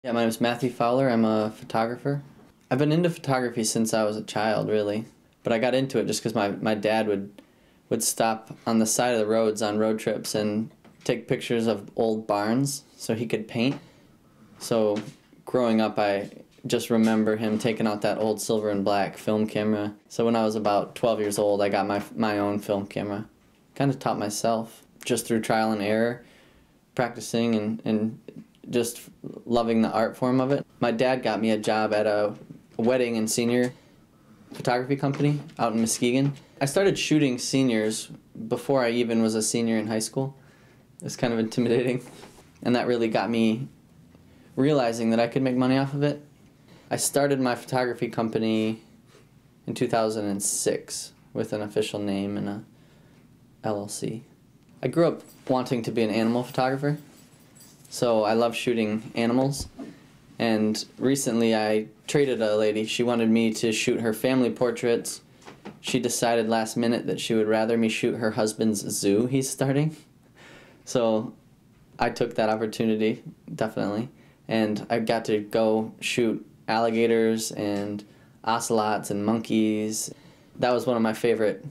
Yeah, my name is Matthew Fowler. I'm a photographer. I've been into photography since I was a child, really. But I got into it just because my dad would stop on the side of the roads on road trips and take pictures of old barns so he could paint. So growing up, I just remember him taking out that old silver and black film camera. So when I was about 12 years old, I got my own film camera. Kind of taught myself just through trial and error, practicing and just loving the art form of it. My dad got me a job at a wedding and senior photography company out in Muskegon. I started shooting seniors before I even was a senior in high school. It's kind of intimidating, and that really got me realizing that I could make money off of it. I started my photography company in 2006 with an official name and a LLC. I grew up wanting to be an animal photographer, so I love shooting animals. And recently I traded a lady. She wanted me to shoot her family portraits. She decided last minute that she would rather me shoot her husband's zoo he's starting. So I took that opportunity, definitely. And I got to go shoot alligators and ocelots and monkeys. That was one of my favorite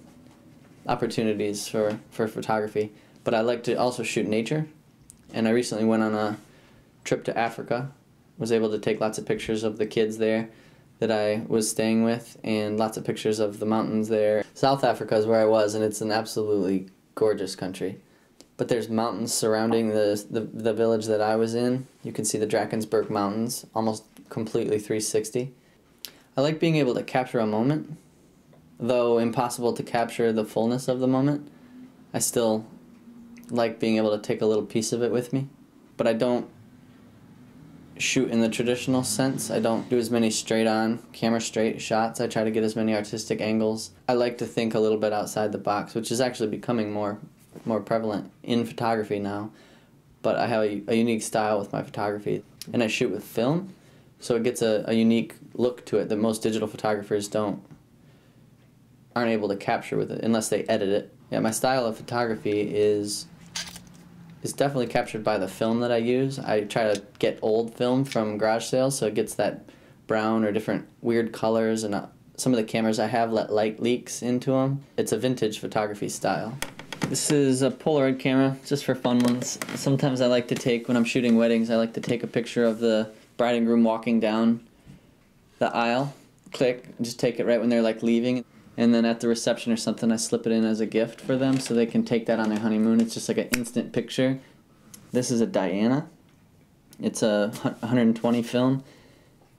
opportunities for photography. But I like to also shoot nature. And I recently went on a trip to Africa. Was able to take lots of pictures of the kids there that I was staying with, and lots of pictures of the mountains there. South Africa is where I was, and it's an absolutely gorgeous country. But there's mountains surrounding the village that I was in. You can see the Drakensberg Mountains, almost completely 360. I like being able to capture a moment, though impossible to capture the fullness of the moment. I still like being able to take a little piece of it with me, but I don't shoot in the traditional sense. I don't do as many straight-on, camera-straight shots. I try to get as many artistic angles. I like to think a little bit outside the box, which is actually becoming more prevalent in photography now. But I have a unique style with my photography, and I shoot with film, so it gets a unique look to it that most digital photographers aren't able to capture with it unless they edit it. Yeah, my style of photography is definitely captured by the film that I use. I try to get old film from garage sales, so it gets that brown or different weird colors, and some of the cameras I have let light leaks into them. It's a vintage photography style. This is a Polaroid camera, just for fun ones. Sometimes I like to take, when I'm shooting weddings, I like to take a picture of the bride and groom walking down the aisle, click, and just take it right when they're like leaving. And then at the reception or something, I slip it in as a gift for them so they can take that on their honeymoon. It's just like an instant picture. This is a Diana. It's a 120 film.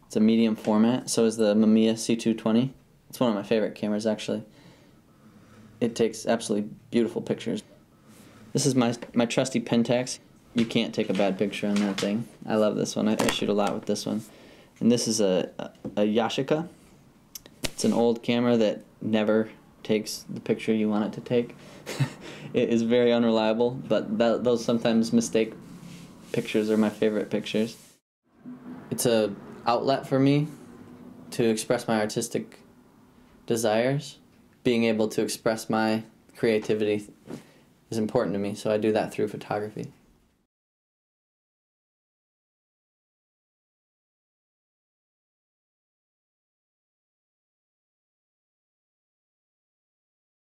It's a medium format. So is the Mamiya C220. It's one of my favorite cameras, actually. It takes absolutely beautiful pictures. This is my trusty Pentax. You can't take a bad picture on that thing. I love this one. I shoot a lot with this one. And this is a Yashica. It's an old camera that never takes the picture you want it to take. It is very unreliable, but those sometimes mistake pictures are my favorite pictures. It's an outlet for me to express my artistic desires. Being able to express my creativity is important to me, so I do that through photography.